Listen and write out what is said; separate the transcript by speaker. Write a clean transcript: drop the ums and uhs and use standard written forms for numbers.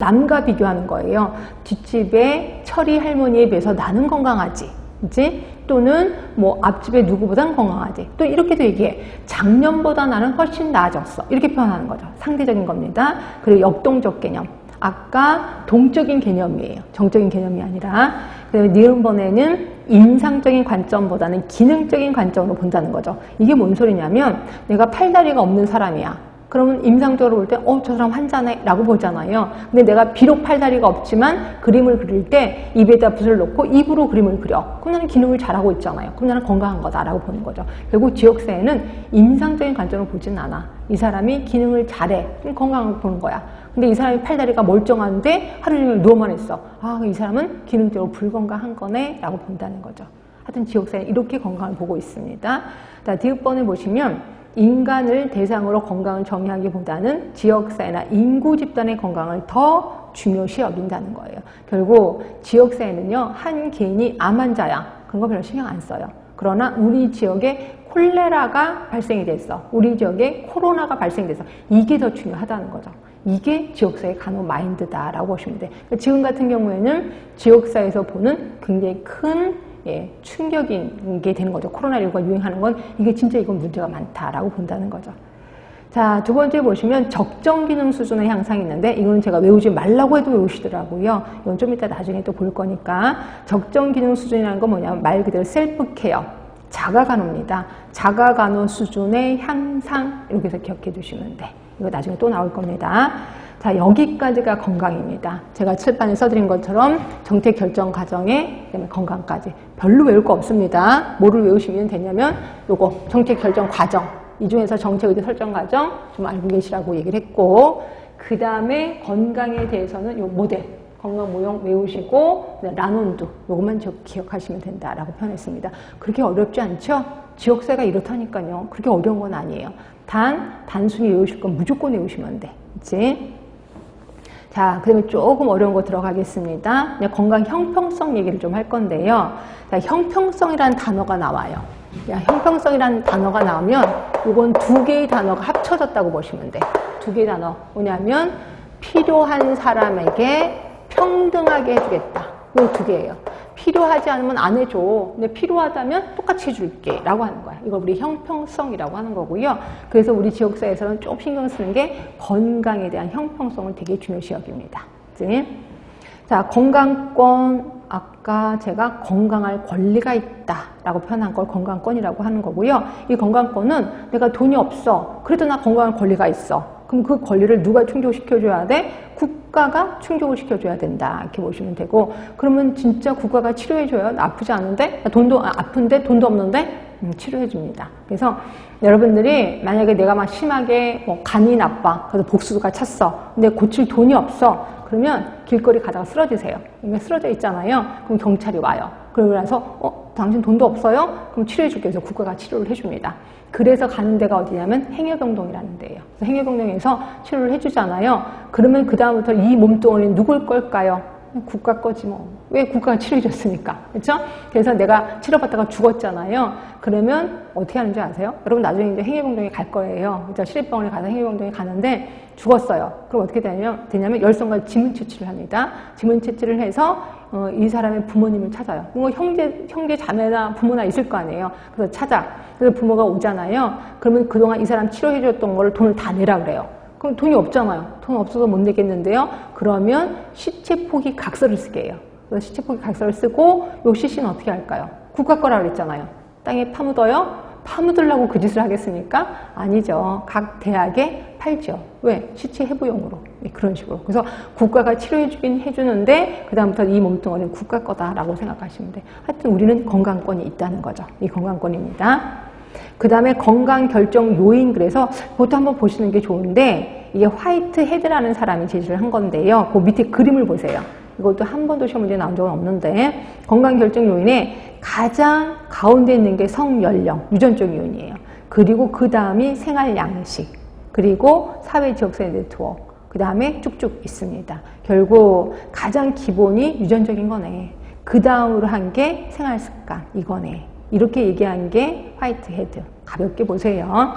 Speaker 1: 남과 비교하는 거예요. 뒷집의 철이 할머니에 비해서 나는 건강하지. 그치? 또는 뭐 앞집의 누구보단 건강하지. 또 이렇게도 얘기해. 작년보다 나는 훨씬 나아졌어. 이렇게 표현하는 거죠. 상대적인 겁니다. 그리고 역동적 개념. 아까 동적인 개념이에요. 정적인 개념이 아니라. 그리고 니은번에는 인상적인 관점보다는 기능적인 관점으로 본다는 거죠. 이게 뭔 소리냐면 내가 팔다리가 없는 사람이야. 그러면 임상적으로 볼 때 저 사람 환자네 라고 보잖아요. 근데 내가 비록 팔다리가 없지만 그림을 그릴 때 입에다 붓을 놓고 입으로 그림을 그려. 그럼 나는 기능을 잘하고 있잖아요. 그럼 나는 건강한 거다라고 보는 거죠. 결국 지역사회는 임상적인 관점으로 보진 않아. 이 사람이 기능을 잘해. 그럼 건강하고 보는 거야. 근데 이 사람이 팔다리가 멀쩡한데 하루 종일 누워만 있어. 이 사람은 기능적으로 불건강한 거네 라고 본다는 거죠. 하여튼 지역사회는 이렇게 건강을 보고 있습니다. 자, 디귿번을 보시면 인간을 대상으로 건강을 정의하기보다는 지역사회나 인구 집단의 건강을 더 중요시 여긴다는 거예요. 결국 지역사회는요, 한 개인이 암 환자야. 그런 거 별로 신경 안 써요. 그러나 우리 지역에 콜레라가 발생이 됐어. 우리 지역에 코로나가 발생이 됐어. 이게 더 중요하다는 거죠. 이게 지역사회 간호 마인드다라고 보시면 돼. 지금 같은 경우에는 지역사회에서 보는 굉장히 큰 충격인 게 되는 거죠. 코로나19가 유행하는 건 이게 진짜 이건 문제가 많다라고 본다는 거죠. 자, 두 번째 보시면 적정 기능 수준의 향상이 있는데 이거는 제가 외우지 말라고 해도 외우시더라고요. 이건 좀 이따 나중에 또 볼 거니까. 적정 기능 수준이라는 건 뭐냐면 말 그대로 셀프 케어, 자가간호입니다. 자가간호 수준의 향상 이렇게 해서 기억해 두시면 돼. 이거 나중에 또 나올 겁니다. 자, 여기까지가 건강입니다. 제가 칠판에 써드린 것처럼 정책 결정 과정에 그다음에 건강까지 별로 외울 거 없습니다. 뭐를 외우시면 되냐면 요거 정책 결정 과정, 이 중에서 정책 의제 설정 과정 좀 알고 계시라고 얘기를 했고, 그 다음에 건강에 대해서는 요 모델 건강 모형 외우시고 라논두 요것만 기억하시면 된다라고 표현했습니다. 그렇게 어렵지 않죠? 지역사회가 이렇다니까요. 그렇게 어려운 건 아니에요. 단순히 외우실 건 무조건 외우시면 돼. 그치? 자, 그러면 조금 어려운 거 들어가겠습니다. 건강 형평성 얘기를 좀 할 건데요. 자, 형평성이라는 단어가 나와요. 형평성이라는 단어가 나오면 이건 두 개의 단어가 합쳐졌다고 보시면 돼. 두 개의 단어. 뭐냐면 필요한 사람에게 평등하게 해주겠다. 이 두 개예요. 필요하지 않으면 안 해줘. 근데 필요하다면 똑같이 해줄게 라고 하는 거야. 이걸 우리 형평성이라고 하는 거고요. 그래서 우리 지역사회에서는 좀 신경 쓰는 게 건강에 대한 형평성을 되게 중요시 여깁니다. 자, 건강권. 아까 제가 건강할 권리가 있다라고 표현한 걸 건강권이라고 하는 거고요. 이 건강권은 내가 돈이 없어. 그래도 나 건강할 권리가 있어. 그럼 그 권리를 누가 충족시켜줘야 돼? 국가가 충족을 시켜줘야 된다. 이렇게 보시면 되고, 그러면 진짜 국가가 치료해줘요? 나 아프지 않은데? 아픈데 돈도 없는데? 치료해줍니다. 그래서 여러분들이 만약에 내가 막 심하게 간이 나빠. 그래서 복수가 찼어. 근데 고칠 돈이 없어. 그러면 길거리 가다가 쓰러지세요. 쓰러져 있잖아요. 그럼 경찰이 와요. 그러고 나서 당신 돈도 없어요? 그럼 치료해줄게요. 그래서 국가가 치료를 해줍니다. 그래서 가는 데가 어디냐면 행여병동이라는 데예요. 그래서 행여병동에서 치료를 해주잖아요. 그러면 그 다음부터 이 몸뚱아리는 누굴 걸까요? 국가 거지 뭐. 왜 국가가 치료해줬으니까. 그렇죠? 그래서 내가 치료받다가 죽었잖아요. 그러면 어떻게 하는지 아세요? 여러분 나중에 이제 행여병동에 갈 거예요. 그러니까 시립병원에 가서 행여병동에 가는데 죽었어요. 그럼 어떻게 되냐면 열성과 지문 채취를 합니다. 지문 채취를 해서 이 사람의 부모님을 찾아요. 뭐 형제 자매나 부모나 있을 거 아니에요. 그래서 찾아. 그래서 부모가 오잖아요. 그러면 그동안 이 사람 치료해줬던 거를 돈을 다 내라 그래요. 그럼 돈이 없잖아요. 돈 없어서 못 내겠는데요. 그러면 시체 포기 각서를 쓰게 해요. 그래서 시체 포기 각서를 쓰고 요 CC는 어떻게 할까요? 국가 거라 그랬잖아요. 땅에 파묻어요? 파묻으려고 그 짓을 하겠습니까? 아니죠. 각 대학에 팔죠. 왜? 시체 해부용으로. 그런 식으로. 그래서 국가가 치료해주긴 해주는데 그 다음부터 이 몸뚱아리는 국가 거다라고 생각하시면 돼요. 하여튼 우리는 건강권이 있다는 거죠. 이 건강권입니다. 그 다음에 건강 결정 요인, 그래서 그것도 한번 보시는 게 좋은데 이게 화이트 헤드라는 사람이 제시를 한 건데요. 그 밑에 그림을 보세요. 이것도 한 번도 시험 문제 나온 적은 없는데 건강 결정 요인에 가장 가운데 있는 게 성연령, 유전적 요인이에요. 그리고 그 다음이 생활 양식, 그리고 사회 지역사회 네트워크, 그 다음에 쭉쭉 있습니다. 결국 가장 기본이 유전적인 거네. 그 다음으로 한 게 생활 습관, 이거네. 이렇게 얘기한 게 화이트 헤드. 가볍게 보세요.